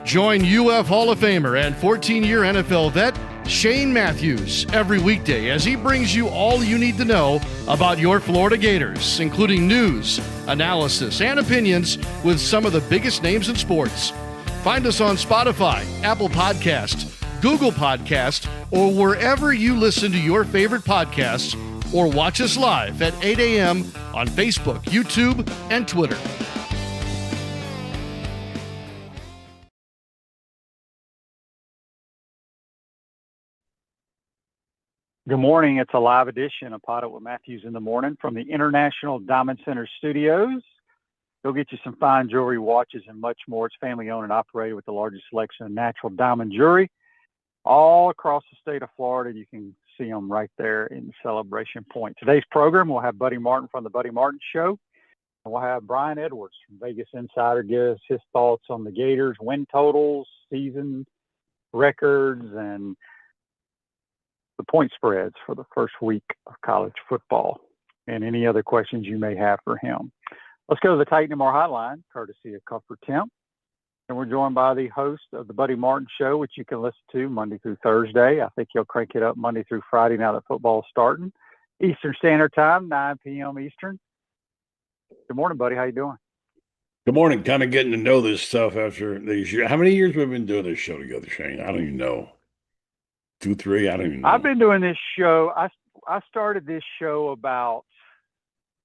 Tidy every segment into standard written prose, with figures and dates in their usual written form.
Join UF Hall of Famer and 14-year NFL vet Shane Matthews every weekday as he brings you all you need to know about your Florida Gators, including news, analysis, and opinions with some of the biggest names in sports. Find us on Spotify, Apple Podcast, Google Podcast, or wherever you listen to your favorite podcasts, or watch us live at 8 a.m. on Facebook, YouTube, and Twitter. Good morning. It's a live edition of PodUp with Matthews in the morning from the International Diamond Center Studios. Go get you some fine jewelry, watches, and much more. It's family owned and operated with the largest selection of natural diamond jewelry all across the state of Florida. You can see them right there in the Celebration Point. Today's program, we'll have Buddy Martin from the Buddy Martin Show. And we'll have Brian Edwards from Vegas Insider give us his thoughts on the Gators, win totals, season records, and the point spreads for the first week of college football, and any other questions you may have for him. Let's go to the Titan More Hotline, courtesy of Comfort Temp. And we're joined by the host of the Buddy Martin Show, which you can listen to Monday through Thursday. I think he'll crank it up Monday through Friday now that football's starting. Eastern Standard Time, 9 p.m. Eastern. Good morning, buddy. How you doing? Good morning. Kind of getting to know this stuff after these years. How many years have we been doing this show together, Shane? I don't even know. 2, 3, I don't even know. I've been doing this show. I started this show about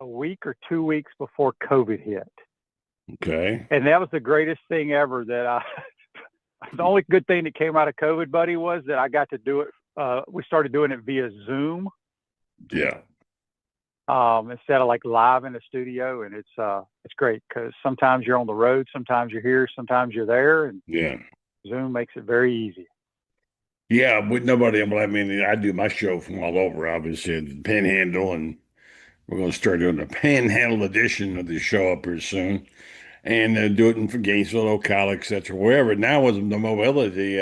a week or 2 weeks before COVID hit. Okay. And that was the greatest thing ever that the only good thing that came out of COVID, buddy, was that I got to do it. We started doing it via Zoom. Yeah. Instead of like live in the studio. And it's great because sometimes you're on the road, sometimes you're here, sometimes you're there. And yeah, Zoom makes it very easy. Yeah, with nobody. I mean, I do my show from all over, obviously, the Panhandle, and we're going to start doing the Panhandle edition of the show up here soon, and do it for Gainesville, Ocala, etc. Wherever. Now with the mobility,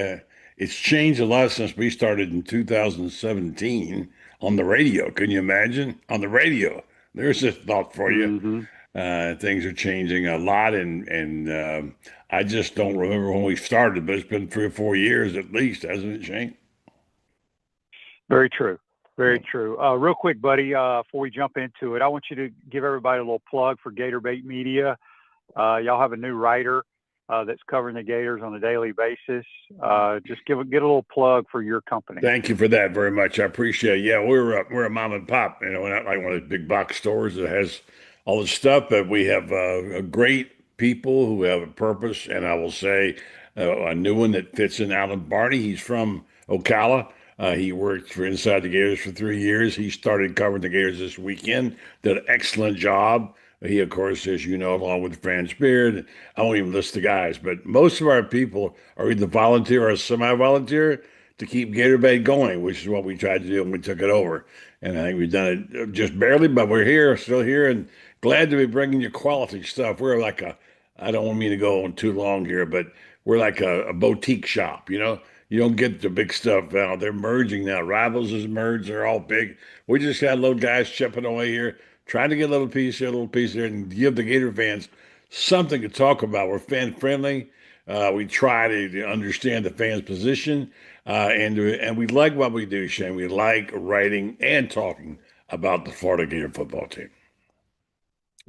it's changed a lot since we started in 2017 on the radio. Can you imagine? On the radio, there's a thought for you. Mm-hmm. Things are changing a lot, and I just don't remember when we started, but it's been 3 or 4 years at least, hasn't it, Shane? Very true. Very true. Real quick, buddy, before we jump into it, I want you to give everybody a little plug for Gator Bait Media. Y'all have a new writer that's covering the Gators on a daily basis. Just get a little plug for your company. Thank you for that very much. I appreciate it. Yeah, we're a mom and pop. We're not like one of the big box stores that has all this stuff, but we have a great people who have a purpose, and I will say a new one that fits in. Alan Barney. He's from Ocala. He worked for Inside the Gators for 3 years. He started covering the Gators this weekend. Did an excellent job. He, of course, as you know, along with Fran Spear, I won't even list the guys, but most of our people are either volunteer or semi-volunteer to keep Gator Bait going, which is what we tried to do when we took it over. And I think we've done it just barely, but we're here, still here, and glad to be bringing you quality stuff. We're like I don't want me to go on too long here, but we're like a boutique shop, you know? You don't get the big stuff now. They're merging now. Rivals is merged. They're all big. We just got little guys chipping away here, trying to get a little piece here, a little piece there, and give the Gator fans something to talk about. We're fan-friendly. We try to understand the fans' position, and we like what we do, Shane. We like writing and talking about the Florida Gator football team.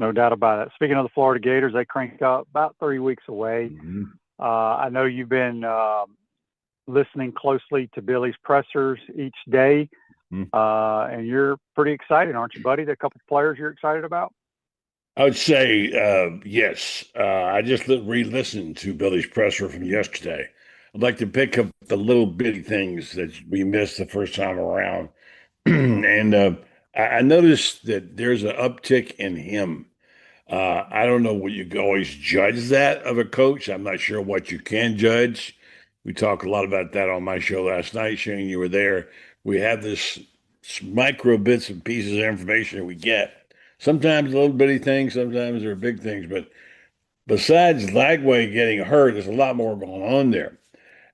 No doubt about it. Speaking of the Florida Gators, they cranked up about 3 weeks away. Mm-hmm. I know you've been listening closely to Billy's pressers each day, and you're pretty excited, aren't you, buddy? There are a couple of players you're excited about? I would say yes. I just re-listened to Billy's presser from yesterday. I'd like to pick up the little bitty things that we missed the first time around. And I noticed that there's an uptick in him. I don't know what you can always judge that of a coach. I'm not sure what you can judge. We talked a lot about that on my show last night. Shane, you were there. We have this micro bits and pieces of information that we get. Sometimes little bitty things, sometimes they're big things. But besides Lagway getting hurt, there's a lot more going on there.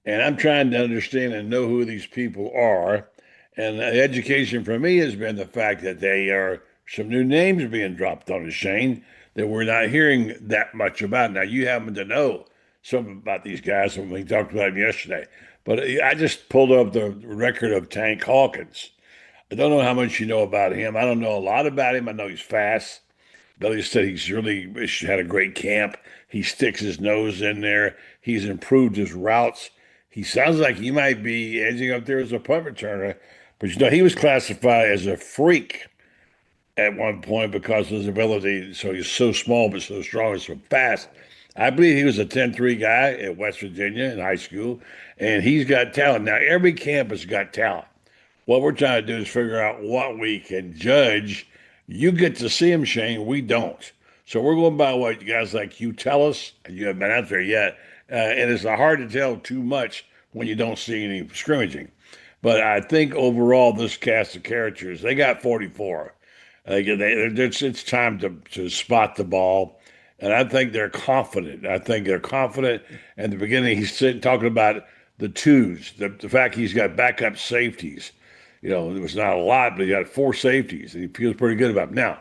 And I'm trying to understand and know who these people are. And the education for me has been the fact that they are some new names being dropped on us, Shane, that we're not hearing that much about. Now, you happen to know something about these guys, and we talked about them yesterday. But I just pulled up the record of Tank Hawkins. I don't know how much you know about him. I don't know a lot about him. I know he's fast. Billy said he's really had a great camp. He sticks his nose in there. He's improved his routes. He sounds like he might be edging up there as a punt returner. But he was classified as a freak at one point because of his ability. So he's so small but so strong and so fast. I believe he was a 10-3 guy at West Virginia in high school, and he's got talent. Now, every campus got talent. What we're trying to do is figure out what we can judge. You get to see him, Shane. We don't. So we're going by what guys like you tell us, and you haven't been out there yet. And it's hard to tell too much when you don't see any scrimmaging. But I think overall, this cast of characters, they got 44. It's time to spot the ball. And I think they're confident. I think they're confident. In the beginning, he's talking about the twos, the fact he's got backup safeties. There was not a lot, but he got 4 safeties, and he feels pretty good about them. Now,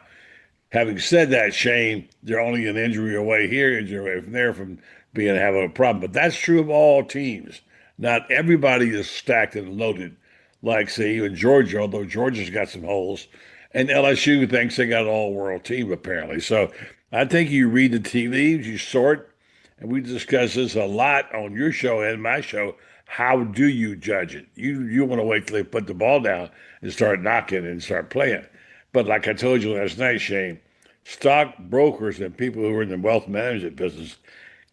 having said that, Shane, they're only an injury away here, injury away from there from having a problem. But that's true of all teams. Not everybody is stacked and loaded, like, say, even Georgia, although Georgia's got some holes. And LSU thinks they got an all-world team, apparently. So I think you read the tea leaves, you sort, and we discuss this a lot on your show and my show. How do you judge it? You want to wait till they put the ball down and start knocking and start playing. But like I told you last night, Shane, stock brokers and people who are in the wealth management business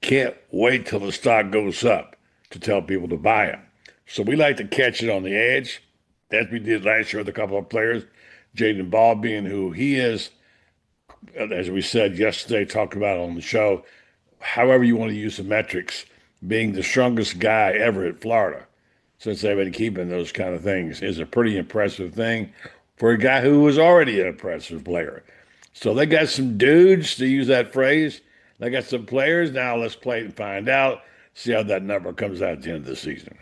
can't wait till the stock goes up to tell people to buy them. So we like to catch it on the edge, as we did last year with a couple of players. Jaden Ball being who he is, as we said yesterday, talked about on the show, however you want to use the metrics, being the strongest guy ever at Florida since they've been keeping those kind of things is a pretty impressive thing for a guy who was already an impressive player. So they got some dudes, to use that phrase. They got some players. Now let's play and find out, see how that number comes out at the end of the season.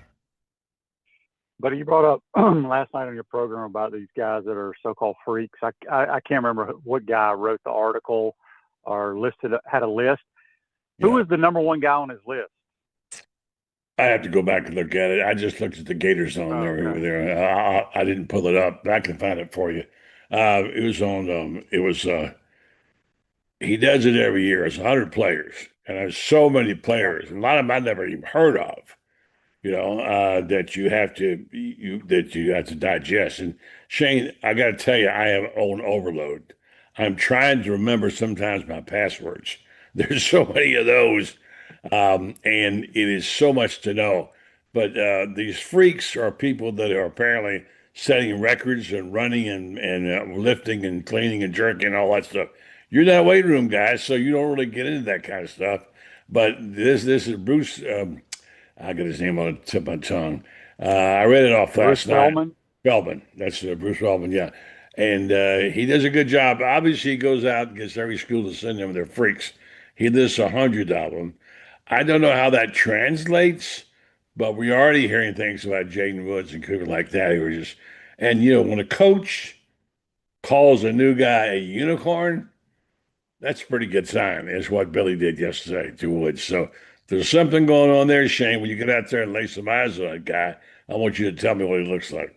But you brought up last night on your program about these guys that are so-called freaks. I can't remember what guy wrote the article or had a list. Who was the number one guy on his list? I have to go back and look at it. I just looked at the Gators on there. I didn't pull it up, but I can find it for you. It was on. He does it every year. It's 100 players, and there's so many players. And a lot of them I never even heard of. That you have to digest. And Shane, I got to tell you, I am on overload. I'm trying to remember sometimes my passwords. There's so many of those, and it is so much to know. But these freaks are people that are apparently setting records and running and lifting and cleaning and jerking and all that stuff. You're not weight room guys, so you don't really get into that kind of stuff. But this is Bruce. I got his name on the tip of my tongue. I read it off last night. Feldman. That's Bruce Feldman, yeah. And he does a good job. Obviously, he goes out and gets every school to send them. They're freaks. He lists 100 of them. I don't know how that translates, but we're already hearing things about Jaden Woods and people like that who are just, and when a coach calls a new guy a unicorn, that's a pretty good sign. Is what Billy did yesterday to Woods. So there's something going on there, Shane. When you get out there and lay some eyes on that guy, I want you to tell me what he looks like.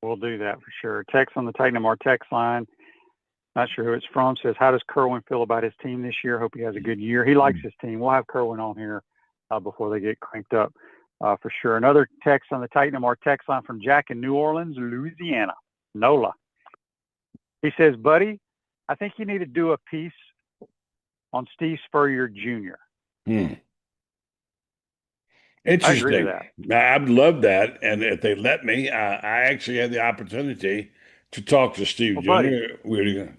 We'll do that for sure. Text on the Titan MR text line. Not sure who it's from. Says, how does Kerwin feel about his team this year? Hope he has a good year. He likes his team. We'll have Kerwin on here before they get cranked up for sure. Another text on the Titan MR text line from Jack in New Orleans, Louisiana. NOLA. He says, buddy, I think you need to do a piece on Steve Spurrier Jr. Interesting. I agree with that. I'd love that. And if they let me, I actually had the opportunity to talk to Steve Jr.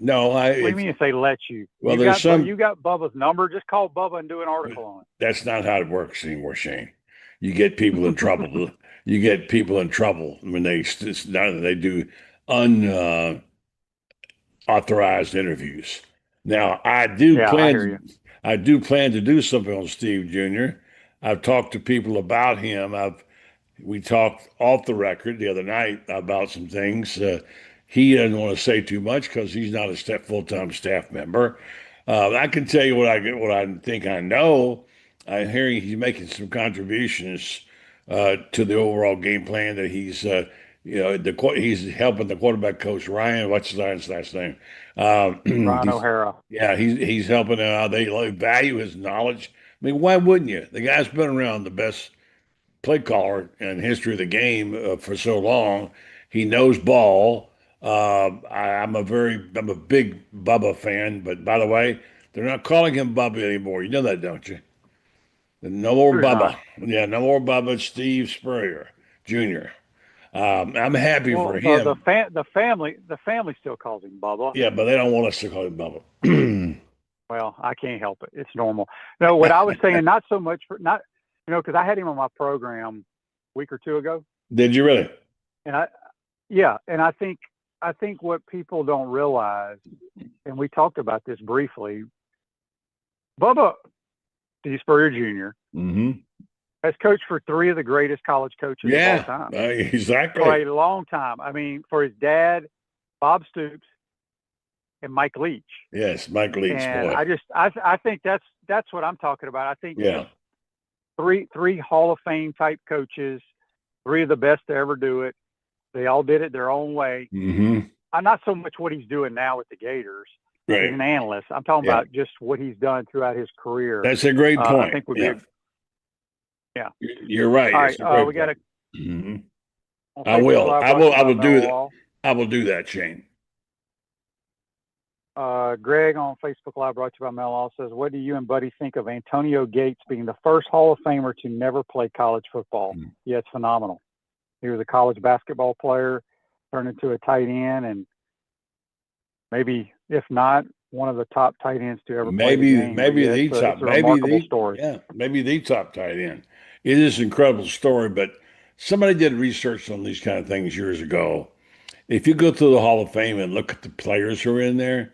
No, what do you mean if they let you? Well, you got Bubba's number. Just call Bubba and do an article on it. That's not how it works anymore, Shane. You get people in trouble. You get people in trouble when they do unauthorized interviews. Now, I do plan to do something on Steve Jr. I've talked to people about him. We talked off the record the other night about some things. he doesn't want to say too much because he's not a full-time staff member. I can tell you what I think I know. I'm hearing he's making some contributions to the overall game plan that he's helping the quarterback coach Ryan. What's his last name? Ron He's O'Hara. yeah, he's helping out. They value his knowledge. I mean, why wouldn't you? The guy's been around the best play caller in history of the game for so long. He knows ball. I'm a big Bubba fan, but by the way, they're not calling him Bubba anymore. You know that, don't you? No more Who's Bubba. not? Yeah, no more Bubba. Steve Spurrier Jr. I'm happy for Well, the him. family still calls him Bubba. Yeah, but they don't want us to call him Bubba. Well, I can't help it. It's normal. No, what I was saying, not so much for not, because I had him on my program a week or two ago, Did you really? and I think what people don't realize, and we talked about this briefly, Bubba Steve Spurrier Jr. Mm-hmm. has coached for three of the greatest college coaches of all time exactly. for a long time. I mean, for his dad, Bob Stoops, and Mike Leach. Yes, Mike Leach. And Boy. I think that's what I'm talking about. I think Yeah. three Hall of Fame type coaches, three of the best to ever do it. They all did it their own way. Mm-hmm. I'm not so much what he's doing now with the Gators. Right. He's an analyst. I'm talking about just what he's done throughout his career. That's a great point. I think would be. Yeah. You're right. All right. We got to. Mm-hmm. I will. I will do that. I will do that, Shane. Greg on Facebook Live, brought to you by Mel All, says, what do you and Buddy think of Antonio Gates being the first Hall of Famer to never play college football? Mm-hmm. Yeah, it's phenomenal. He was a college basketball player, turned into a tight end, and maybe, if not, one of the top tight ends to ever play the game. Maybe the top. It's a remarkable story. Yeah, maybe the top tight end. It is an incredible story, but somebody did research on these kind of things years ago. If you go through the Hall of Fame and look at the players who are in there,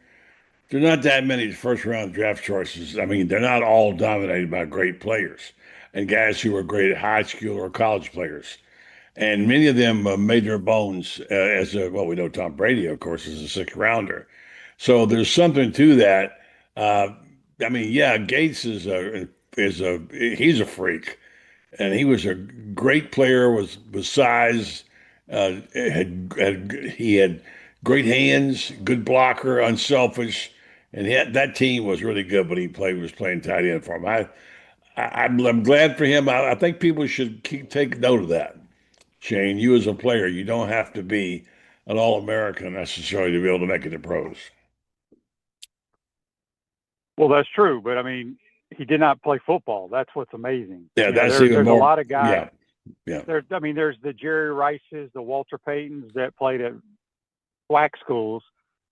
there are not that many first-round draft choices. I mean, they're not all dominated by great players and guys who are great at high school or college players. And many of them made their bones we know Tom Brady, of course, is a sixth-rounder. So there's something to that. I mean, yeah, Gates he's a freak, and he was a great player. Was size, he had great hands, good blocker, unselfish. And that team was really good when he was playing tight end for him. I'm glad for him. I think people should take note of that. Shane, you as a player, you don't have to be an All-American necessarily to be able to make it to pros. Well, that's true, but I mean, he did not play football. That's what's amazing. Yeah, there's even more. A lot of guys. Yeah. There's the Jerry Rices, the Walter Paytons that played at SWAC schools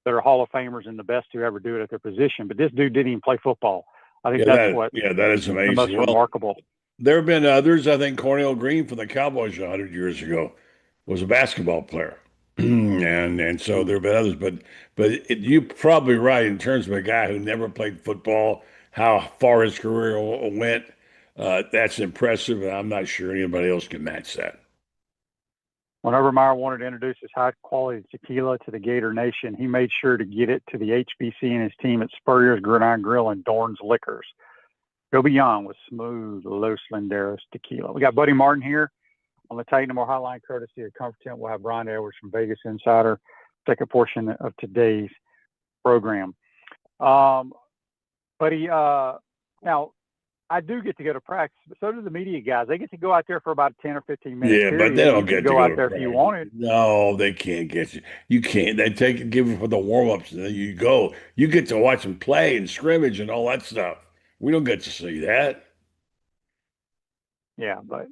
that are Hall of Famers and the best to ever do it at their position. But this dude didn't even play football. I think that is amazing. The most remarkable. There have been others. I think Cornell Green from the Cowboys 100 years ago was a basketball player, and so there have been others. But you're probably right in terms of a guy who never played football, how far his career went. That's impressive, and I'm not sure anybody else can match that. Whenever Meyer wanted to introduce his high-quality tequila to the Gator Nation, he made sure to get it to the HBC and his team at Spurrier's Gridiron Grill and Dorn's Liquors. Go beyond with smooth Los Landeros tequila. We got Buddy Martin here on the Titan More Hotline, courtesy of Comfortent. We'll have Brian Edwards from Vegas Insider, second portion of today's program. Buddy, now, I do get to go to practice, but so do the media guys. They get to go out there for about 10 or 15 minutes. Yeah, but they don't get to go out there if you wanted. No, they can't get you. You can't. They give it for the warm-ups, and then you go. You get to watch them play and scrimmage and all that stuff. We don't get to see that. Yeah, but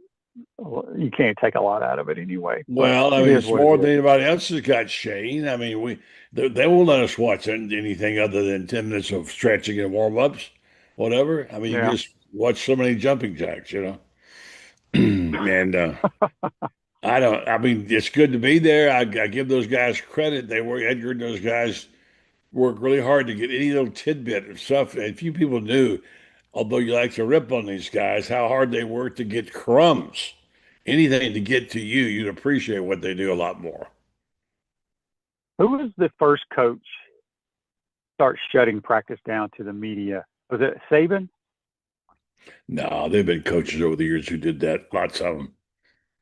you can't take a lot out of it anyway. Well, I mean, it's more than anybody else has got, Shane. I mean, they won't let us watch anything other than 10 minutes of stretching and warm-ups, whatever. I mean, you just watch so many jumping jacks, you know. And I mean, it's good to be there. I give those guys credit. Edgar and those guys work really hard to get any little tidbit of stuff. And few people knew, although you like to rip on these guys, how hard they work to get crumbs. Anything to get to you, you'd appreciate what they do a lot more. Who was the first coach start shutting practice down to the media? Was it Saban? No, they've been coaches over the years who did that. Lots of them.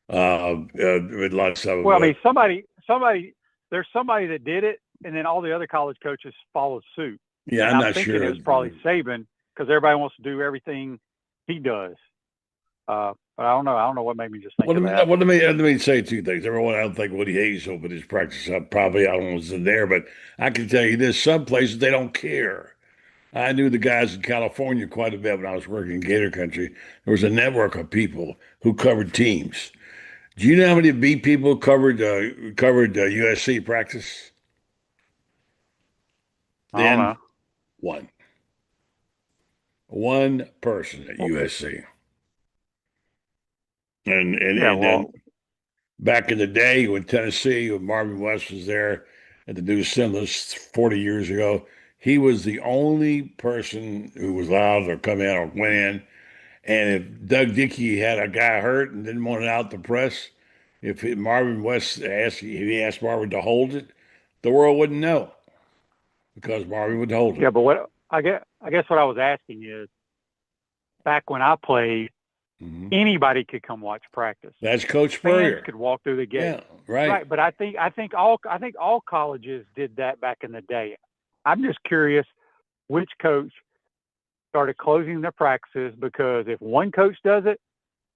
Lots of Well, I them. mean, there's somebody that did it, and then all the other college coaches followed suit. Yeah, And I'm I'm not thinking sure. it was probably Saban because everybody wants to do everything he does. But I don't know. I don't know what made me just think Well, of that. let me say two things. Everyone, I don't think Woody Hayes opened his practice up. Probably I was in there, but I can tell you this: some places they don't care. I knew the guys in California quite a bit when I was working in Gator Country. There was a network of people who covered teams. Do you know how many B people covered USC practice? I don't Then know. one person at Well, USC, and yeah. then Well, back in the day when Tennessee, when Marvin West was there at the New Sinless 40 years ago, he was the only person who was allowed to come in or went in. And if Doug Dickey had a guy hurt and didn't want it out the press, Marvin West asked, if he asked Marvin to hold it, the world wouldn't know because Marvin would hold it. yeah. But what I guess what I was asking is, back when I played, Hmm. anybody could come watch practice. That's Coach Fans Spurrier. could walk through the gate. Yeah, right. Right, but I think all colleges did that back in the day. I'm just curious which coach started closing their practices, because if one coach does it,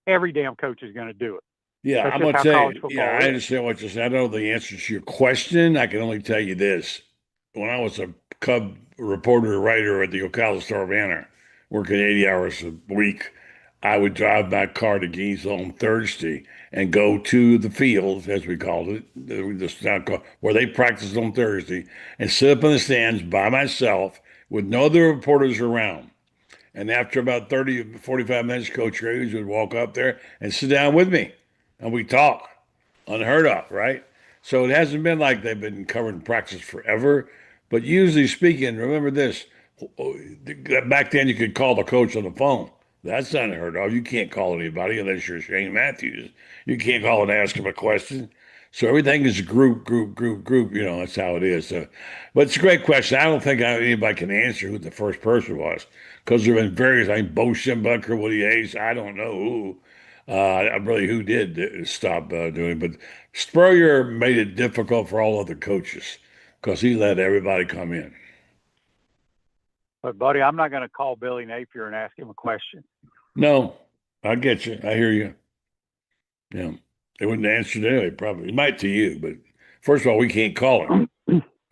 every damn coach is going to do it. Yeah, That's I'm just gonna how tell college you. football Yeah, I is. understand what you're saying. I don't know the answer to your question. I can only tell you this: when I was a Cub reporter writer at the Ocala Star Banner, working 80 hours a week, I would drive my car to Gainesville on Thursday and go to the field, as we called it, where they practiced on Thursday, and sit up in the stands by myself with no other reporters around. And after about 30, 45 minutes, Coach Hughes would walk up there and sit down with me and we talk. Unheard of, right? So it hasn't been like they've been covering practice forever. But usually speaking, remember this: back then you could call the coach on the phone. That's unheard of. You can't call anybody unless you're Shane Matthews. You can't call and ask him a question. So everything is group, group, group, group. You know, that's how it is. So, but it's a great question. I don't think anybody can answer who the first person was because there have been various. I think Bo Schembechler, Woody Hayes. I don't know who. Really, who did stop doing it? But Spurrier made it difficult for all other coaches because he let everybody come in. But buddy, I'm not going to call Billy Napier and ask him a question. No, I get you. I hear you. Yeah, they wouldn't answer to anyway. Probably it might to you, but first of all, we can't call him.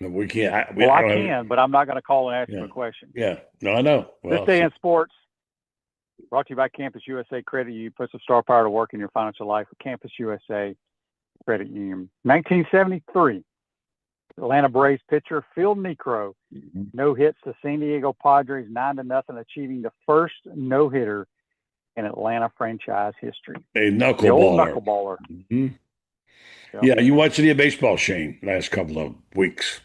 No, we can't. I can, but I'm not going to call and ask him Yeah, a question. yeah. No, I know. This Well, day in sports, brought to you by Campus USA Credit Union. Put some star power to work in your financial life with Campus USA Credit Union. 1973, Atlanta Braves pitcher Phil Necro no hits the San Diego Padres 9-0, achieving the first no hitter in Atlanta franchise history. a The old knuckleballer. knuckleballer. Hmm. Yep. Yeah, you watched any baseball, Shane, last couple of weeks?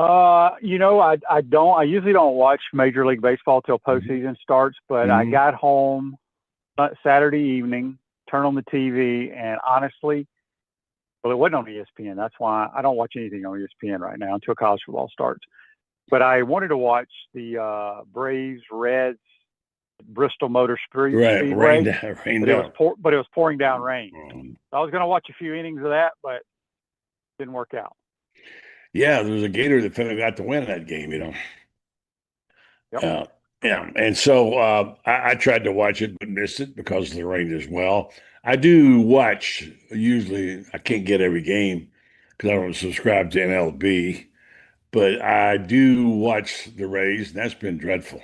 I don't. I usually don't watch Major League Baseball till postseason starts. But I got home Saturday evening, turned on the TV, and honestly, well, it wasn't on ESPN. That's why I don't watch anything on ESPN right now until college football starts. But I wanted to watch the Braves Reds Bristol Motor Right, Speedway. rained But it was pouring down rain. down. So I was going to watch a few innings of that, but it didn't work out. Yeah, there was a Gator that finally got to win that game, you know. Yep. Yeah, and so I tried to watch it but missed it because of the rain as well. I do watch, usually I can't get every game because I don't subscribe to MLB, but I do watch the Rays, and that's been dreadful.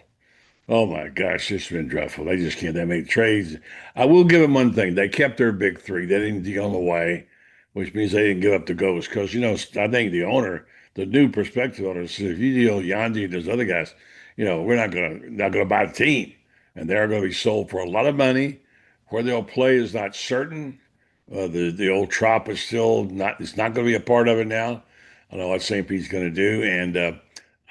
Oh my gosh, it's been dreadful. They just can't. They make trades. I will give them one thing. They kept their big three. They didn't deal away, which means they didn't give up the ghost. Because, I think the owner, the new prospective owner, says if you deal Yandy and those other guys, we're not gonna buy the team. And they're gonna be sold for a lot of money. Where they'll play is not certain. The old Trop is still not, it's not gonna be a part of it now. I don't know what St. Pete's gonna do. And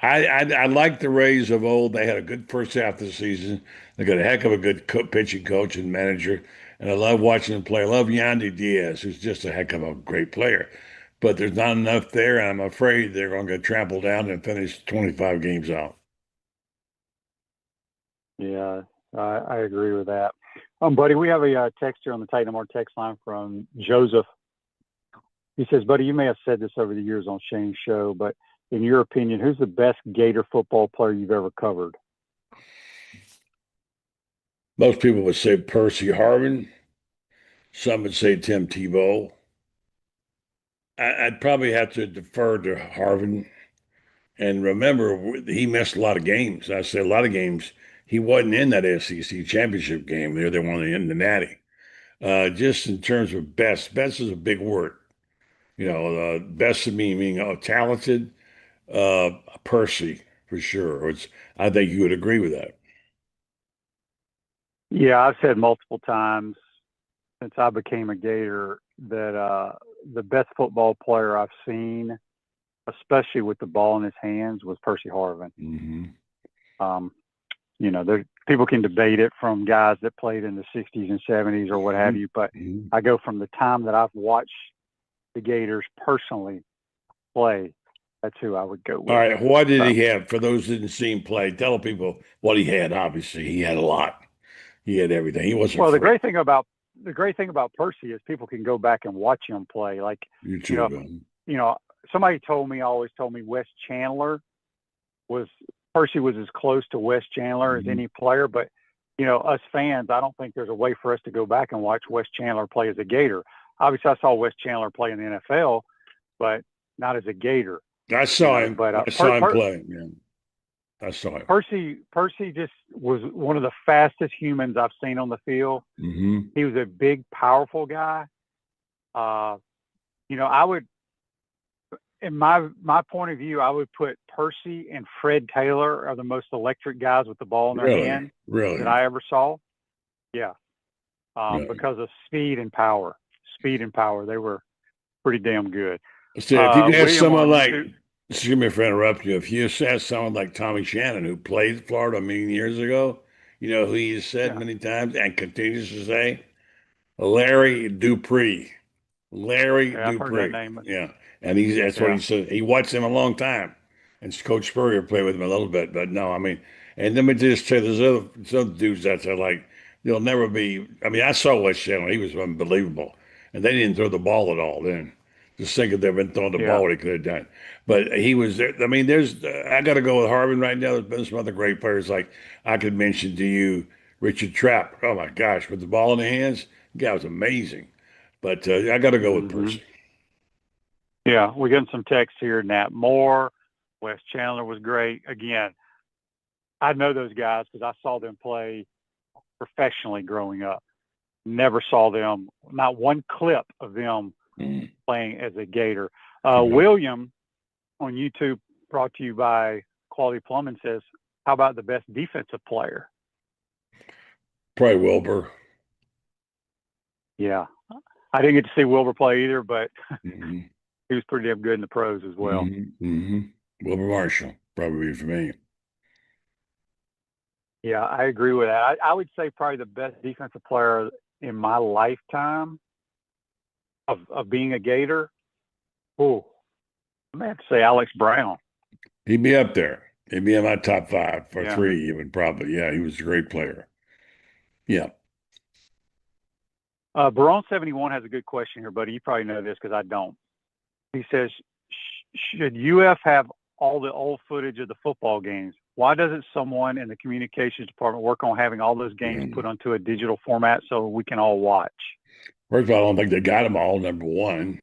I like the Rays of old. They had a good first half of the season. They got a heck of a good pitching coach and manager, and I love watching them play. I love Yandy Diaz, who's just a heck of a great player. but there's not enough there, and I'm afraid they're going to get trampled down and finish 25 games out. Yeah, I agree with that. Buddy, we have a text here on the Titan Mart text line from Joseph. He says, buddy, you may have said this over the years on Shane's show, but in your opinion, who's the best Gator football player you've ever covered? Most people would say Percy Harvin. Some would say Tim Tebow. I'd probably have to defer to Harvin. And remember, he missed a lot of games. I say a lot of games. He wasn't in that SEC championship game. They won in the Natty. Just in terms of best is a big word. Best to me meaning talented. Percy for sure. I think you would agree with that. Yeah, I've said multiple times since I became a Gator that the best football player I've seen, especially with the ball in his hands, was Percy Harvin. Mm-hmm. People can debate it from guys that played in the 60s and 70s or what have you, but I go from the time that I've watched the Gators personally play. That's who I would go with. All right. What did he have? For those who didn't see him play, tell people what he had. Obviously, he had a lot. He had everything. He wasn't. Well, the great thing about Percy is people can go back and watch him play. Like you too, somebody always told me Wes Chandler Percy was as close to Wes Chandler as any player. But us fans, I don't think there's a way for us to go back and watch Wes Chandler play as a Gator. Obviously, I saw Wes Chandler play in the NFL, but not as a Gator. I saw him. But I saw him play. Yeah. I saw him. Percy just was one of the fastest humans I've seen on the field. Mm-hmm. He was a big, powerful guy. I would, in my point of view, I would put Percy and Fred Taylor are the most electric guys with the ball in their hand that I ever saw. Yeah. Because of speed and power. They were pretty damn good. So if you could have someone like, excuse me for interrupting you, if you had someone like Tommy Shannon who played Florida many years ago, who he has said many times and continues to say, Larry Dupree. I've heard that name. Yeah. And that's what he said. He watched him a long time. And Coach Spurrier played with him a little bit. But no, and let me just say, there's other dudes out there like, they'll never be. I saw West Chandler. He was unbelievable. And they didn't throw the ball at all then. Just think if they'd been throwing the ball, what he could have done. But he was there. I got to go with Harvin right now. There's been some other great players like I could mention to you, Richard Trapp. Oh my gosh, with the ball in the hands, the guy was amazing. But I got to go with Percy. Yeah, we're getting some text here. Nat Moore, Wes Chandler was great. Again, I know those guys because I saw them play professionally growing up. Never saw them, not one clip of them playing as a Gator. William on YouTube, brought to you by Quality Plumbing, says, how about the best defensive player? Probably Wilbur. Yeah. I didn't get to see Wilbur play either, but he was pretty damn good in the pros as well. Wilbur Marshall, probably for me. Yeah, I agree with that. I would say probably the best defensive player in my lifetime of being a Gator. Oh, I may have to say Alex Brown. He'd be up there. He'd be in my top 5 or 3 even probably. Yeah, he was a great player. Yeah. Baron71 has a good question here, buddy. You probably know this because I don't. He says, should UF have all the old footage of the football games? Why doesn't someone in the communications department work on having all those games put onto a digital format so we can all watch? First of all, I don't think they got them all, number one.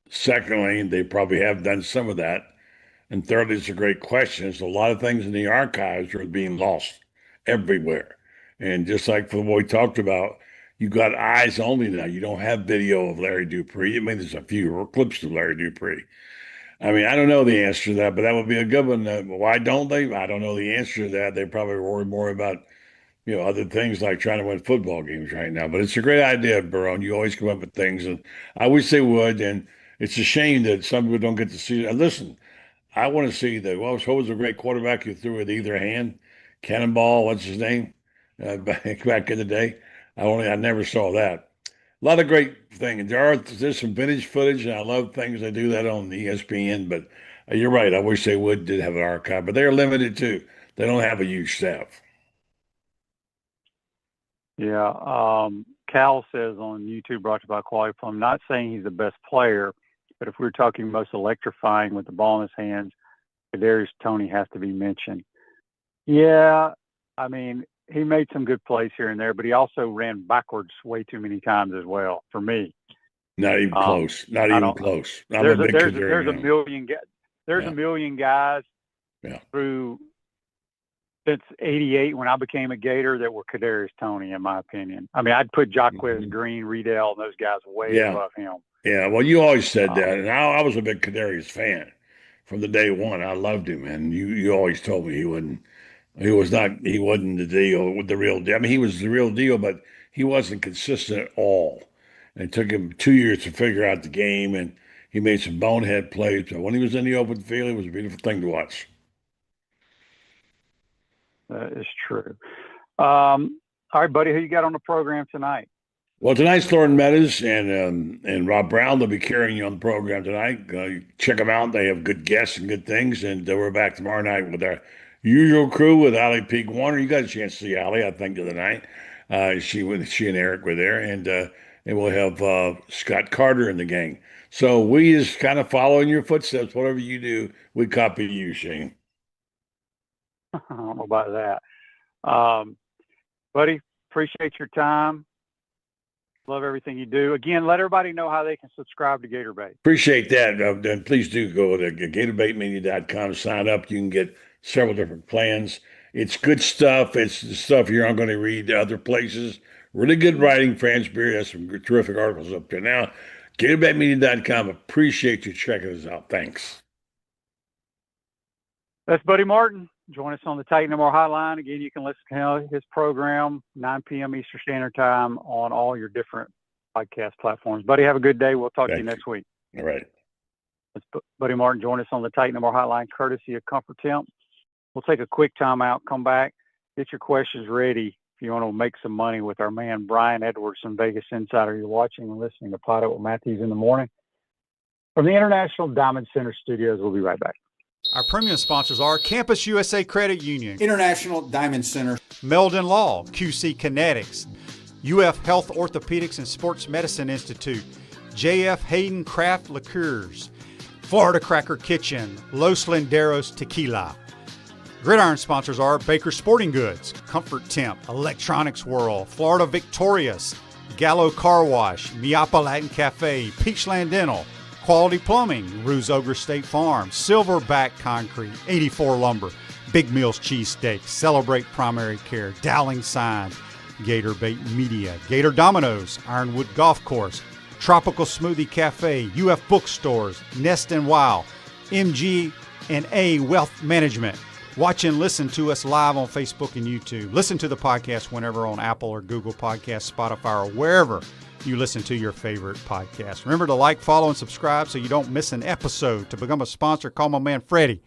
Secondly, they probably have done some of that. And thirdly, it's a great question. There's a lot of things in the archives are being lost everywhere. And just like for what we talked about, you got eyes only now. You don't have video of Larry Dupree. There's a few clips of Larry Dupree. I don't know the answer to that, but that would be a good one. Why don't they? I don't know the answer to that. They probably worry more about, other things like trying to win football games right now. But it's a great idea, Baron. You always come up with things, and I wish they would. And it's a shame that some people don't get to see it. And listen, I want to see what was a great quarterback you threw with either hand? Cannonball, what's his name? Back in the day. I never saw that. lot of great things. There's some vintage footage, and I love things they do that on ESPN. But you're right. I wish they did have an archive, but they're limited too. They don't have a huge staff. Yeah. Cal says on YouTube, brought to you by Quality Plum, not saying he's the best player, but if we're talking most electrifying with the ball in his hands, Kadarius Toney has to be mentioned. Yeah, I mean, he made some good plays here and there, but he also ran backwards way too many times as well for me. Not even close. Not I even don't. close. I'm a There's big there's a Kadarius. million there's Yeah. a million guys Yeah. through since '88 when I became a Gator that were Kadarius Toney, in my opinion. I mean, I'd put Jacquez Green, Riedel, and those guys way Yeah. above him. Yeah. Well, you always said that, and I was a big Kadarius fan from the day one. I loved him, and you always told me he wouldn't. He was not. He wasn't the deal with the real deal. I mean, he was the real deal, but he wasn't consistent at all. And it took him 2 years to figure out the game, and he made some bonehead plays. But when he was in the open field, it was a beautiful thing to watch. That is true. All right, buddy, who you got on the program tonight? Well, tonight's Lauren Meadows and Rob Brown. They'll be carrying you on the program tonight. Check them out. They have good guests and good things. And we're back tomorrow night with our usual crew with Allie Peak Warner. You got a chance to see Allie, I think, the other night. She and Eric were there, and we'll have Scott Carter in the gang. So we just kind of follow in your footsteps. Whatever you do, we copy you, Shane. I don't know about that. Buddy, appreciate your time. Love everything you do. Again, let everybody know how they can subscribe to Gator Bait. Appreciate that. And please do go to gatorbaitmedia.com, sign up. You can get several different plans. It's good stuff. It's the stuff you're not going to read other places. Really good writing, Fransbury. Has some terrific articles up there. Now, gatorbaitmedia.com. Appreciate you checking us out. Thanks. That's Buddy Martin. Join us on the Titan MR Hotline. Again, you can listen to his program, 9 p.m. Eastern Standard Time on all your different podcast platforms. Buddy, have a good day. We'll talk to you next week. All right. That's Buddy Martin. Join us on the Titan MR Hotline, courtesy of Comfort Temp. We'll take a quick time out, come back, get your questions ready if you want to make some money with our man, Brian Edwards from Vegas Insider. You're watching and listening to PodUp with Matthews in the morning. From the International Diamond Center Studios, we'll be right back. Our premium sponsors are Campus USA Credit Union, International Diamond Center, Meldon Law, QC Kinetics, UF Health Orthopedics and Sports Medicine Institute, JF Hayden Craft Liqueurs, Florida Cracker Kitchen, Los Linderos Tequila. Gridiron sponsors are Baker Sporting Goods, Comfort Temp, Electronics World, Florida Victorious, Gallo Car Wash, Miapa Latin Cafe, Peachland Dental, Quality Plumbing, Ruse Ogre State Farm, Silverback Concrete, 84 Lumber, Big Mills Cheesesteak, Celebrate Primary Care, Dowling Signs, Gator Bait Media, Gator Dominoes, Ironwood Golf Course, Tropical Smoothie Cafe, UF Bookstores, Nest and Wow, MG&A Wealth Management. Watch and listen to us live on Facebook and YouTube. Listen to the podcast whenever on Apple or Google Podcasts, Spotify, or wherever you listen to your favorite podcast. Remember to like, follow, and subscribe so you don't miss an episode. To become a sponsor, call my man Freddie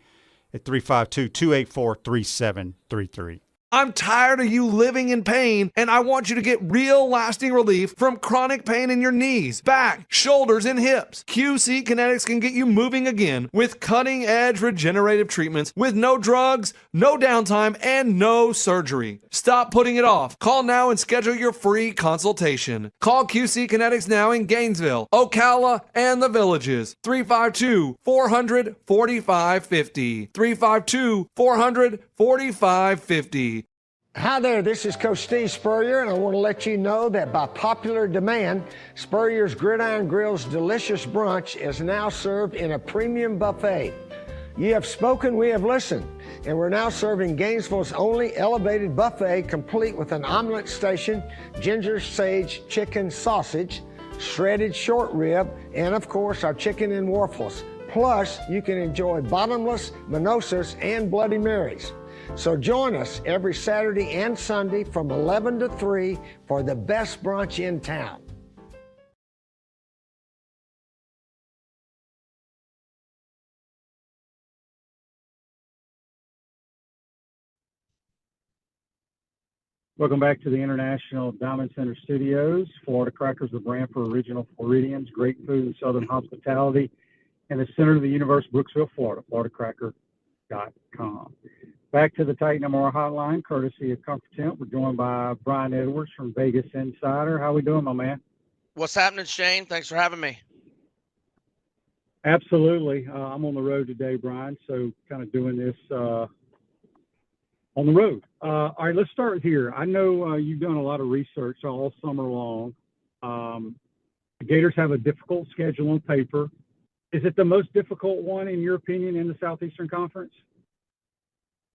at 352-284-3733. I'm tired of you living in pain, and I want you to get real lasting relief from chronic pain in your knees, back, shoulders, and hips. QC Kinetics can get you moving again with cutting-edge regenerative treatments with no drugs, no downtime, and no surgery. Stop putting it off. Call now and schedule your free consultation. Call QC Kinetics now in Gainesville, Ocala, and the Villages. 352-400-4550. 352-400-4550. Hi there, this is Coach Steve Spurrier, and I want to let you know that by popular demand, Spurrier's Gridiron Grill's delicious brunch is now served in a premium buffet. You have spoken, we have listened, and we're now serving Gainesville's only elevated buffet, complete with an omelet station, ginger sage chicken sausage, shredded short rib, and of course our chicken and waffles. Plus, you can enjoy bottomless, mimosas, and Bloody Marys. So join us every Saturday and Sunday from 11 to 3 for the best brunch in town. Welcome back to the International Diamond Center Studios. Florida Crackers, the brand for original Floridians, great food and southern hospitality, in the center of the universe, Brooksville, Florida, floridacracker.com. Back to the Titan MR hotline, courtesy of Comfort Tent. We're joined by Brian Edwards from Vegas Insider. How we doing, my man? What's happening, Shane? Thanks for having me. Absolutely. I'm on the road today, Brian, so kind of doing this on the road. All right, let's start here. I know you've done a lot of research all summer long. The Gators have a difficult schedule on paper. Is it the most difficult one, in your opinion, in the Southeastern Conference?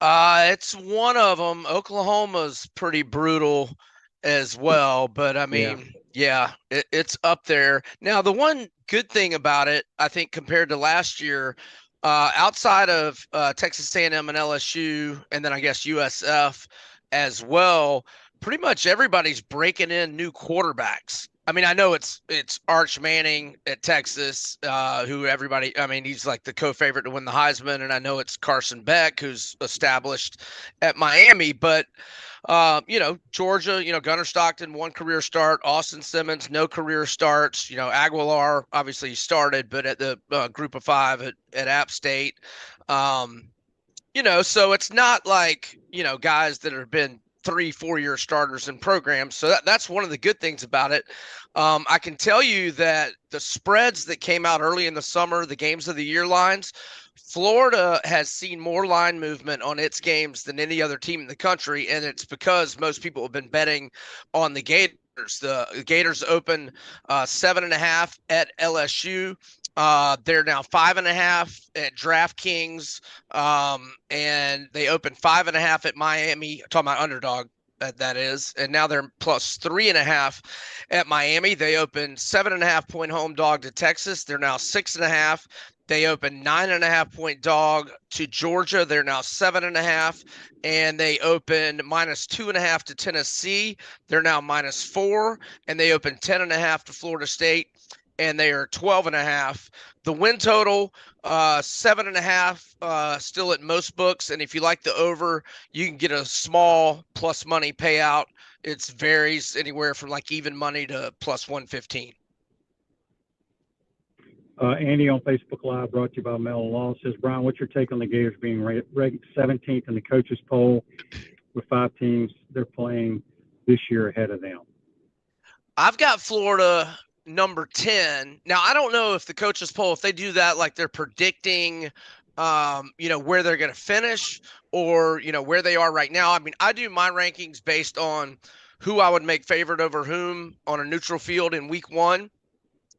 It's one of them. Oklahoma's pretty brutal as well, but I mean, it's up there. Now, the one good thing about it, I think, compared to last year, outside of Texas A&M and LSU, and then I guess USF as well, pretty much everybody's breaking in new quarterbacks. I mean, I know it's Arch Manning at Texas, who everybody, I mean, he's like the co-favorite to win the Heisman, and I know it's Carson Beck, who's established at Miami, but Georgia, Gunnar Stockton, one career start, Austin Simmons, no career starts, Aguilar, obviously he started, but at the group of five at App State, so it's not like, guys that have been 3-4 year starters in programs. So that's one of the good things about it. I can tell you that the spreads that came out early in the summer, the games of the year lines, Florida has seen more line movement on its games than any other team in the country. And it's because most people have been betting on the Gators. The Gators open 7.5 at LSU. They're now 5.5 at DraftKings, and they opened 5.5 at Miami. I'm talking about underdog, that is, and now they're plus 3.5 at Miami. They opened 7.5 point home dog to Texas. They're now 6.5. They opened 9.5 point dog to Georgia. They're now 7.5, and they opened minus 2.5 to Tennessee. They're now minus 4, and they opened 10.5 to Florida State, and they are 12.5. The win total, 7.5, still at most books. And if you like the over, you can get a small plus money payout. It varies anywhere from like even money to plus 115. Andy on Facebook Live, brought to you by Mellon Law, says, Brian, what's your take on the Gators being ranked 17th in the coaches poll with 5 teams they're playing this year ahead of them? I've got Florida number 10. Now, I don't know if the coaches poll, if they do that, like they're predicting, where they're going to finish or, where they are right now. I mean, I do my rankings based on who I would make favorite over whom on a neutral field in week 1.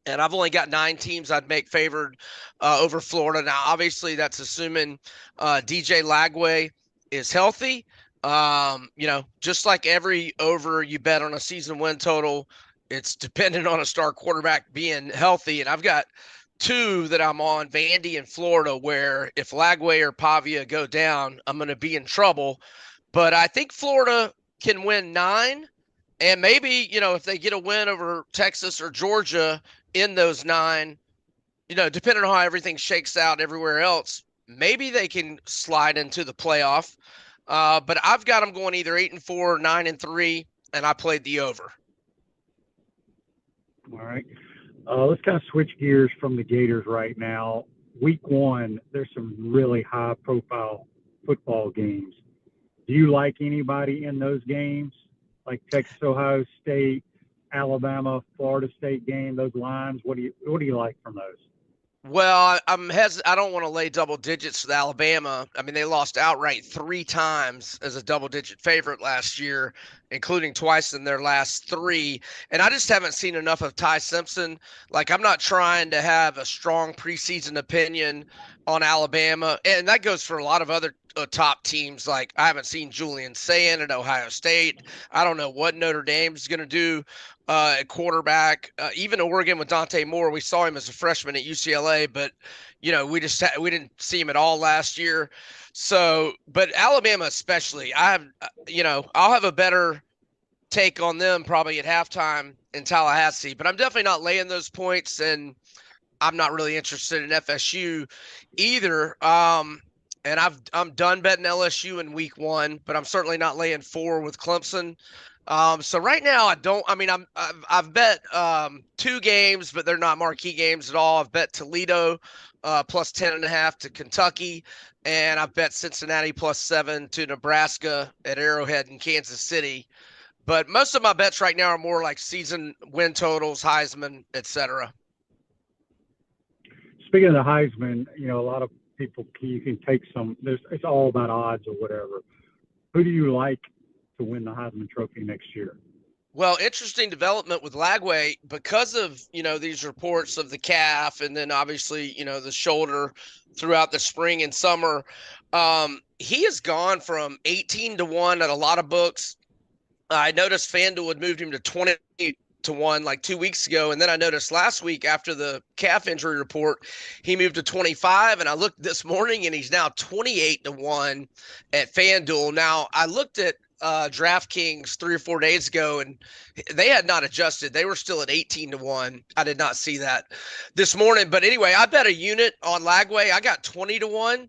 And I've only got 9 teams I'd make favored over Florida. Now, obviously, that's assuming DJ Lagway is healthy. Just like every over you bet on a season win total, it's dependent on a star quarterback being healthy. And I've got 2 that I'm on, Vandy and Florida, where if Lagway or Pavia go down, I'm going to be in trouble. But I think Florida can win 9. And maybe, if they get a win over Texas or Georgia in those 9, depending on how everything shakes out everywhere else, maybe they can slide into the playoff. But I've got them going either 8-4 or 9-3, and I played the over. All right. Let's kind of switch gears from the Gators right now. Week 1, there's some really high-profile football games. Do you like anybody in those games, like Texas, Ohio State, Alabama, Florida State game, those lines? What do you like from those? Well, I don't want to lay double digits with Alabama. I mean, they lost outright 3 times as a double-digit favorite last year, including twice in their last 3. And I just haven't seen enough of Ty Simpson. Like, I'm not trying to have a strong preseason opinion on Alabama. And that goes for a lot of other top teams. Like, I haven't seen Julian Sayin at Ohio State. I don't know what Notre Dame's going to do at quarterback. Even Oregon with Dante Moore, we saw him as a freshman at UCLA, but we didn't see him at all last year. So, but Alabama especially, I'll have a better take on them probably at halftime in Tallahassee, but I'm definitely not laying those points, and I'm not really interested in FSU either. and I'm done betting LSU in week 1, but I'm certainly not laying 4 with Clemson. So right now I've bet 2 games, but they're not marquee games at all. I've bet Toledo plus 10.5 to Kentucky, and I've bet Cincinnati plus 7 to Nebraska at Arrowhead in Kansas City. But most of my bets right now are more like season win totals, Heisman, etc. Speaking of the Heisman, a lot of people, you can take some, it's all about odds or whatever. Who do you like to win the Heisman Trophy next year? Well, interesting development with Lagway because of, these reports of the calf and then obviously, the shoulder throughout the spring and summer. He has gone from 18-1 at a lot of books. I noticed FanDuel had moved him to 20-1 like 2 weeks ago. And then I noticed last week after the calf injury report, he moved to 25. And I looked this morning and he's now 28-1 at FanDuel. Now I looked at DraftKings 3 or 4 days ago and they had not adjusted. They were still at 18-1. I did not see that this morning. But anyway, I bet a unit on Lagway. I got 20-1.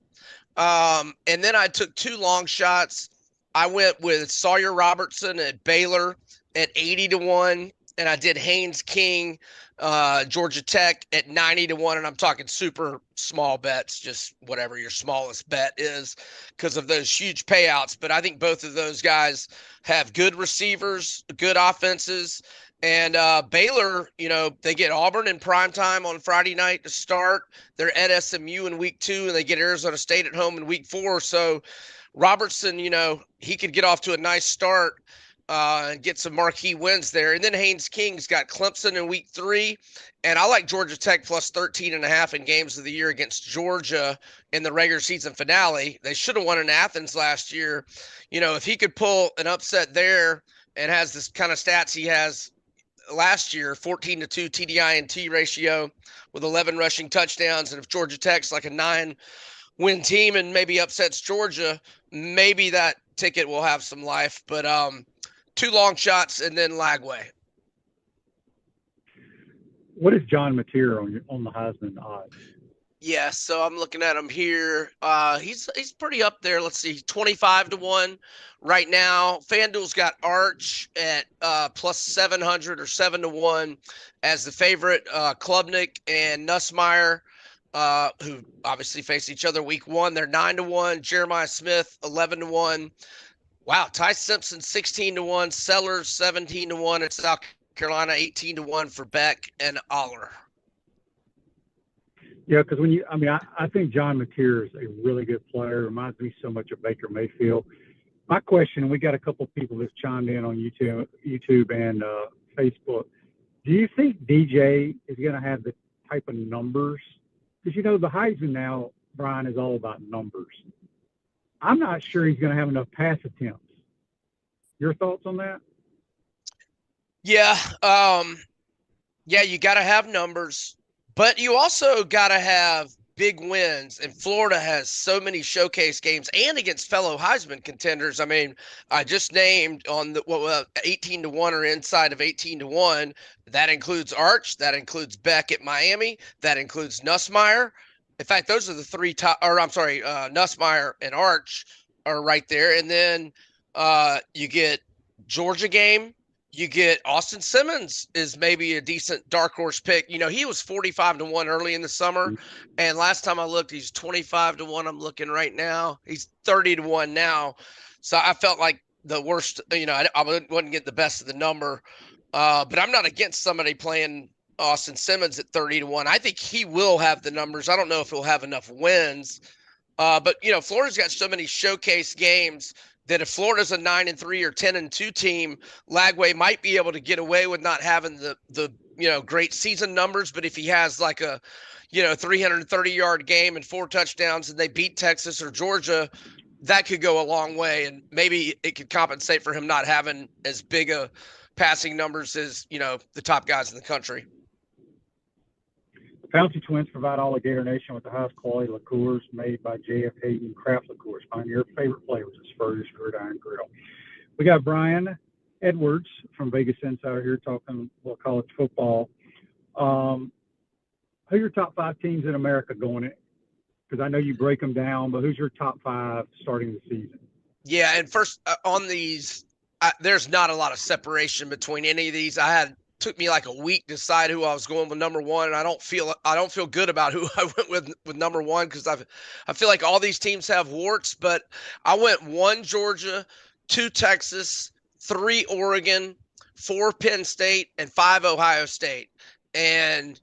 And then I took 2 long shots. I went with Sawyer Robertson at Baylor at 80-1. And I did Haynes King, Georgia Tech at 90-1. And I'm talking super small bets, just whatever your smallest bet is because of those huge payouts. But I think both of those guys have good receivers, good offenses. And Baylor, they get Auburn in primetime on Friday night to start. They're at SMU in week 2, and they get Arizona State at home in week 4. So Robertson, he could get off to a nice start and get some marquee wins there. And then Haynes King's got Clemson in week 3. And I like Georgia Tech plus 13.5 in games of the year against Georgia in the regular season finale. They should have won in Athens last year. If he could pull an upset there and has this kind of stats he has last year, 14-2 TDI&T ratio with 11 rushing touchdowns. And if Georgia Tech's like a 9-win team and maybe upsets Georgia, maybe that ticket will have some life. But 2 long shots and then Lagway. What is John Mateer on the Heisman odds? Yeah, so I'm looking at him here. He's pretty up there. Let's see, 25-1 right now. FanDuel's got Arch at plus 700 or 7-1 as the favorite. Klubnik and Nussmeier, who obviously face each other week 1, they're 9-1. Jeremiah Smith 11-1. Wow, Ty Simpson 16-1. Sellers 17-1 at South Carolina, 18-1 for Beck and Aller. Yeah, because I think John Mateer is a really good player. Reminds me so much of Baker Mayfield. My question, and we got a couple of people that's chimed in on YouTube and Facebook. Do you think DJ is going to have the type of numbers? Because the Heisman now, Brian, is all about numbers. I'm not sure he's going to have enough pass attempts. Your thoughts on that? Yeah, you got to have numbers. But you also got to have big wins, and Florida has so many showcase games and against fellow Heisman contenders. I mean, I just named on the 18-1 or inside of 18-1. That includes Arch. That includes Beck at Miami. That includes Nussmeier. In fact, those are the 3 top. Or I'm sorry, Nussmeier and Arch are right there, and then you get Georgia game. You get Austin Simmons is maybe a decent dark horse pick. He was 45-1 early in the summer. And last time I looked, he's 25-1. I'm looking right now. He's 30-1 now. So I felt like the worst, I wouldn't get the best of the number. But I'm not against somebody playing Austin Simmons at 30-1. I think he will have the numbers. I don't know if he'll have enough wins. But Florida's got so many showcase games that if Florida's a 9-3 or 10-2 team, Lagway might be able to get away with not having the great season numbers. But if he has like a 330-yard game and 4 touchdowns and they beat Texas or Georgia, that could go a long way. And maybe it could compensate for him not having as big a passing numbers as, the top guys in the country. Pouncey Twins provide all of Gator Nation with the highest quality liqueurs made by J.F. Hayden Craft Liqueurs. Find your favorite flavors at Spurrier's Gridiron Grill. We got Brian Edwards from Vegas Insider here talking college football. Who are your top 5 teams in America going Because I know you break them down, but who's your top 5 starting the season? Yeah, and first on these, there's not a lot of separation between any of these. Took me like a week to decide who I was going with number 1, and I don't feel good about who I went with number 1 because I feel like all these teams have warts. But I went 1 Georgia, 2 Texas, 3 Oregon, 4 Penn State, and 5 Ohio State. And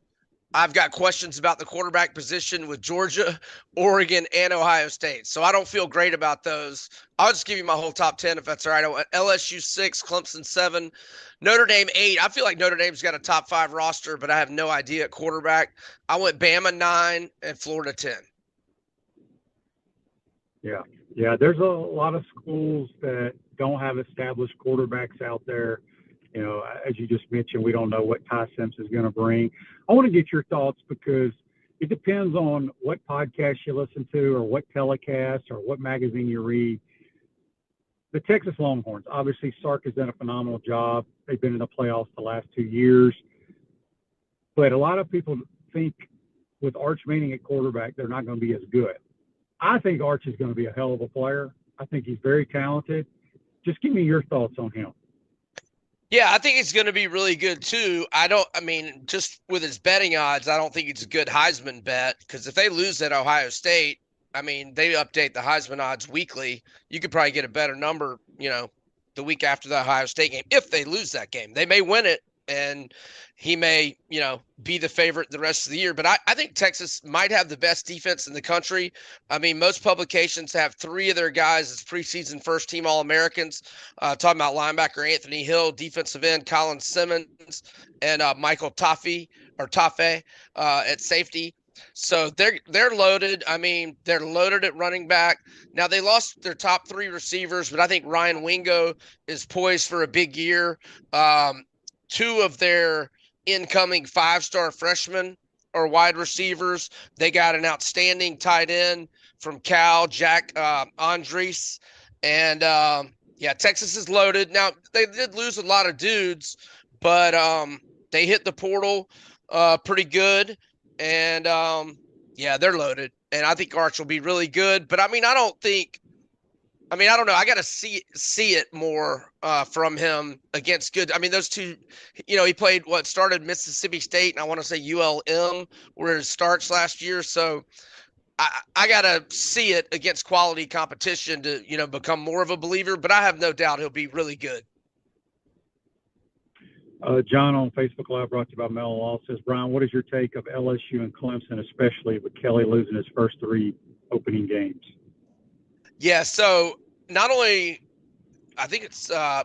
I've got questions about the quarterback position with Georgia, Oregon, and Ohio State. So I don't feel great about those. I'll just give you my whole top 10 if that's all right. I went LSU 6, Clemson 7, Notre Dame 8. I feel like Notre Dame's got a top 5 roster, but I have no idea at quarterback. I went Bama 9 and Florida 10. Yeah. There's a lot of schools that don't have established quarterbacks out there. You know, as you just mentioned, we don't know what Ty Sims is going to bring. I want to get your thoughts because it depends on what podcast you listen to or what telecast or what magazine you read. The Texas Longhorns, obviously Sark has done a phenomenal job. They've been in the playoffs the last 2 years. But a lot of people think with Arch Manning at quarterback, they're not going to be as good. I think Arch is going to be a hell of a player. I think he's very talented. Just give me your thoughts on him. Yeah, I think he's going to be really good too. Just with his betting odds, I don't think it's a good Heisman bet because if they lose at Ohio State, they update the Heisman odds weekly. You could probably get a better number, the week after the Ohio State game. If they lose that game, they may win it and he may, be the favorite the rest of the year. But I think Texas might have the best defense in the country. Most publications have 3 of their guys as preseason first-team All-Americans. Talking about linebacker Anthony Hill, defensive end Colin Simmons, and Michael Taffe at safety. So they're loaded. They're loaded at running back. Now they lost their top 3 receivers, but I think Ryan Wingo is poised for a big year. 2 of their incoming 5-star freshmen are wide receivers. They got an outstanding tight end from Cal, Jack Andres. And Texas is loaded. Now they did lose a lot of dudes, but they hit the portal pretty good. And they're loaded. And I think Arch will be really good. But I don't know. I got to see it more from him against good. Those 2, he played started Mississippi State, and I want to say ULM were his starts last year. So I got to see it against quality competition to, become more of a believer. But I have no doubt he'll be really good. John on Facebook Live, brought to you by Mel Law, says, Brian, what is your take of LSU and Clemson, especially with Kelly losing his first 3 opening games? Yeah, so not only that,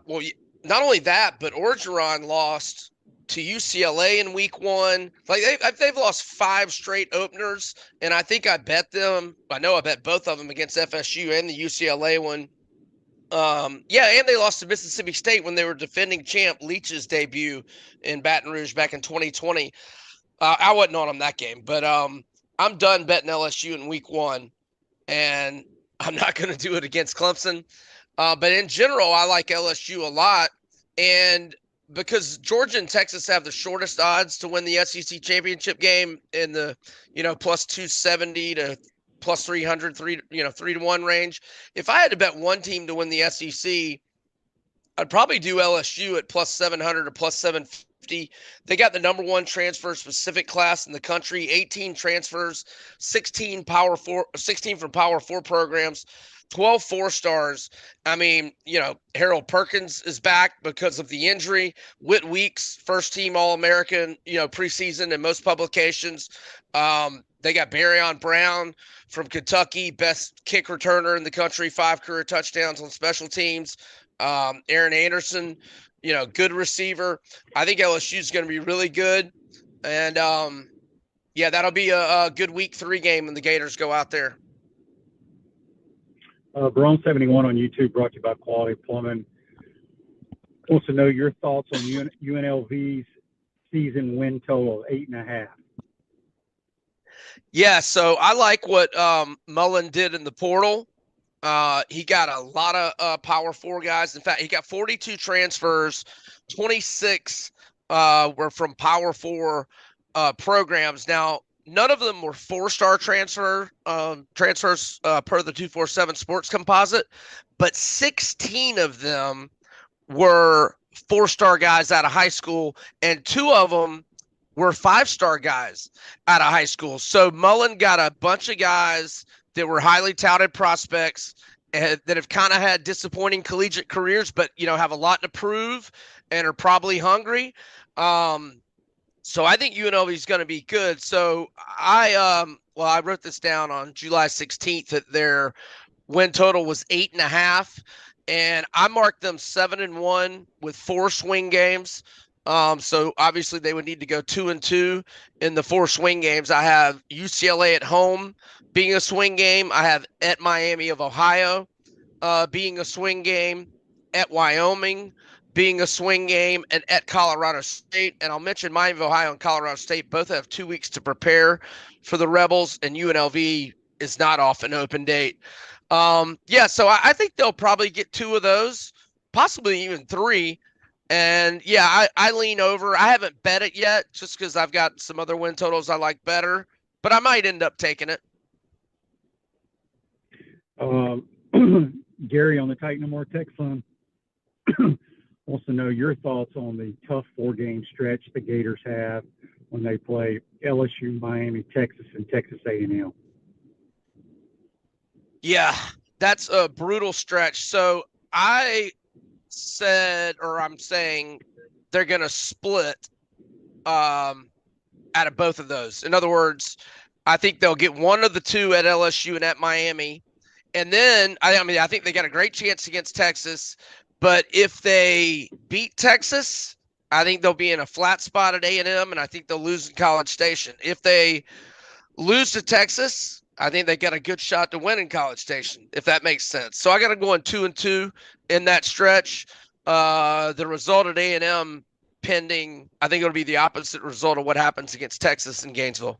but Orgeron lost to UCLA in week 1. Like they've lost 5 straight openers, and I think I bet them. I know I bet both of them against FSU and the UCLA one. And they lost to Mississippi State when they were defending champ Leach's debut in Baton Rouge back in 2020. I wasn't on them that game, but I'm done betting LSU in week 1, and I'm not going to do it against Clemson. But in general, I like LSU a lot. And because Georgia and Texas have the shortest odds to win the SEC championship game in the, plus 270 to plus 300, 3-1 range. If I had to bet one team to win the SEC, I'd probably do LSU at plus 700 or plus 750. They got the number 1 transfer specific class in the country, 18 transfers, 16 from Power 4 programs, 12 4-stars. Harold Perkins is back because of the injury. Whit Weeks, first team All-American, preseason in most publications. They got Barryon Brown from Kentucky, best kick returner in the country, 5 career touchdowns on special teams. Aaron Anderson, good receiver. I think LSU is going to be really good. And, that'll be a good week 3 game when the Gators go out there. Braun71 on YouTube, brought to you by Quality Plumbing, wants to know your thoughts on UNLV's season win total of 8.5. Yeah, so I like what Mullen did in the portal. He got a lot of Power 4 guys. In fact, he got 42 transfers, 26 were from Power 4 programs. Now, none of them were 4-star transfers per the 247 Sports Composite, but 16 of them were 4-star guys out of high school, and 2 of them were 5-star guys out of high school. So Mullen got a bunch of guys that were highly touted prospects that have kind of had disappointing collegiate careers, but, have a lot to prove and are probably hungry. So I think UNLV is going to be good. So I wrote this down on July 16th that their win total was 8.5, and I marked them 7-1 with 4 swing games. So obviously they would need to go 2-2 in the 4 swing games. I have UCLA at home being a swing game. I have at Miami of Ohio being a swing game, at Wyoming being a swing game, and at Colorado State. And I'll mention Miami of Ohio and Colorado State both have 2 weeks to prepare for the Rebels, and UNLV is not off an open date. So I think they'll probably get 2 of those, possibly even 3. And I lean over. I haven't bet it yet just because I've got some other win totals I like better, but I might end up taking it. Gary on the Titan More text line wants to know your thoughts on the tough 4-game stretch the Gators have when they play LSU, Miami, Texas, and Texas A&M. Yeah, that's a brutal stretch. So I'm saying they're going to split out of both of those. In other words, I think they'll get 1 of the 2 at LSU and at Miami. And then, I think they got a great chance against Texas. But if they beat Texas, I think they'll be in a flat spot at A&M, and I think they'll lose in College Station. If they lose to Texas, I think they got a good shot to win in College Station, if that makes sense. So I got to go on 2-2 in that stretch. The result at A&M pending, I think it'll be the opposite result of what happens against Texas and Gainesville.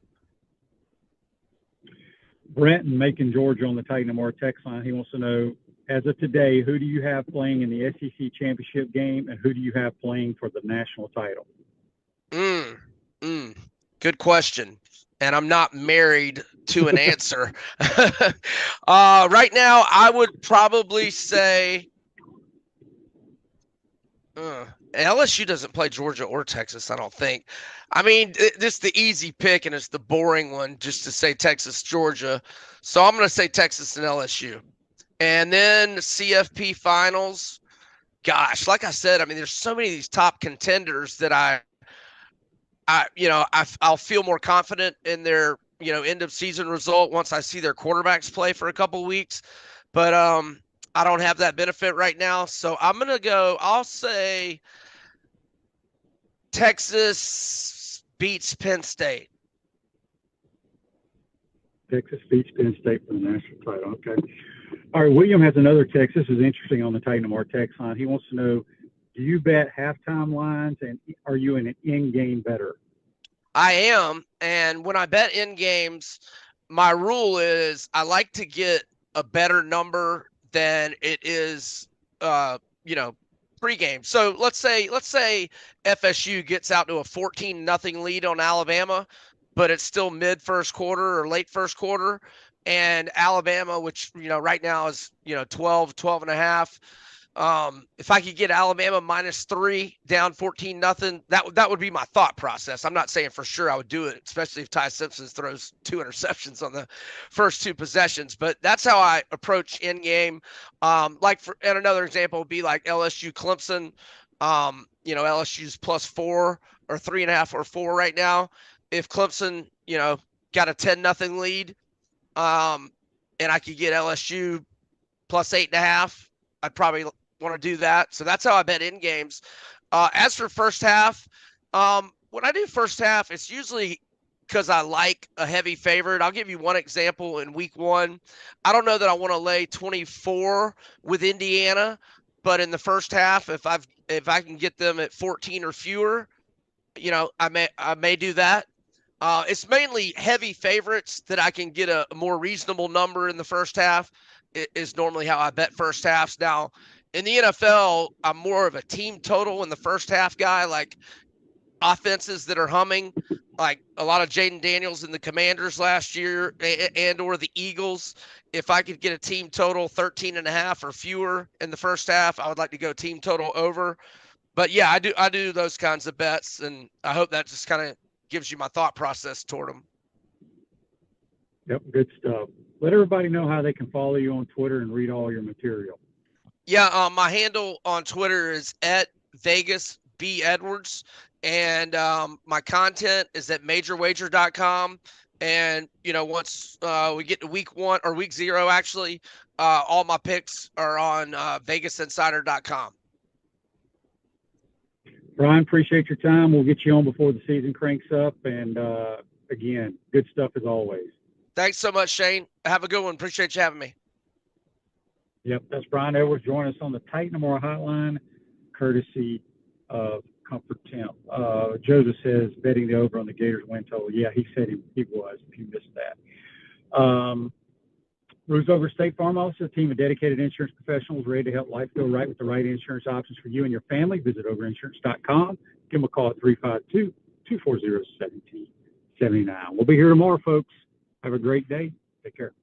Brent in Macon, Georgia on the Titan More text line, he wants to know, as of today, who do you have playing in the SEC championship game, and who do you have playing for the national title? Good question. And I'm not married to an answer. Right now, I would probably say LSU doesn't play Georgia or Texas, I don't think. This is the easy pick, and it's the boring one just to say Texas, Georgia. So I'm going to say Texas and LSU. And then CFP finals. Gosh, like I said, there's so many of these top contenders that I'll feel more confident in their, end of season result once I see their quarterbacks play for a couple of weeks. But I don't have that benefit right now. So I'm going to I'll say Texas beats Penn State. Texas beats Penn State for the national title. Okay. All right. William has another text. This is interesting on the Titan More text line. He wants to know, do you bet halftime lines, and are you an in-game bettor? I am. And when I bet in games, my rule is I like to get a better number than it is, pregame. So let's say FSU gets out to a 14-0 lead on Alabama, but it's still mid first quarter or late first quarter. And Alabama, which, right now is, 12.5. If I could get Alabama -3 down 14-0, that would be my thought process. I'm not saying for sure I would do it, especially if Ty Simpson throws 2 interceptions on the first 2 possessions. But that's how I approach in game. And another example would be like LSU Clemson. LSU's +4 or 3.5 or 4 right now. If Clemson, got a 10-0 lead, and I could get LSU +8.5, I'd probably want to do that. So that's how I bet in games. As for first half, when I do first half, it's usually because I like a heavy favorite. I'll give you one example in week 1. I don't know that I want to lay 24 with Indiana, but in the first half, if I can get them at 14 or fewer, I may do that. It's mainly heavy favorites that I can get a more reasonable number in the first half is normally how I bet first halves. Now, in the NFL, I'm more of a team total in the first half guy. Like, offenses that are humming, like a lot of Jaden Daniels and the Commanders last year and or the Eagles. If I could get a team total 13.5 or fewer in the first half, I would like to go team total over. But yeah, I do those kinds of bets, and I hope that just kind of gives you my thought process toward them. Yep, good stuff. Let everybody know how they can follow you on Twitter and read all your material. Yeah, my handle on Twitter is @VegasBEdwards, and my content is at majorwager.com. And once we get to week 1 or week 0, actually, all my picks are on VegasInsider.com. Brian, appreciate your time. We'll get you on before the season cranks up. And again, good stuff as always. Thanks so much, Shane. Have a good one. Appreciate you having me. Yep, that's Brian Edwards. Join us on the Titan Amora Hotline, courtesy of Comfort Temp. Joseph says betting the over on the Gators win total. Yeah, he said he was, if you missed that. Ruth Over State Farm Office, a team of dedicated insurance professionals ready to help life go right with the right insurance options for you and your family. Visit overinsurance.com. Give them a call at 352-240-1779. We'll be here tomorrow, folks. Have a great day. Take care.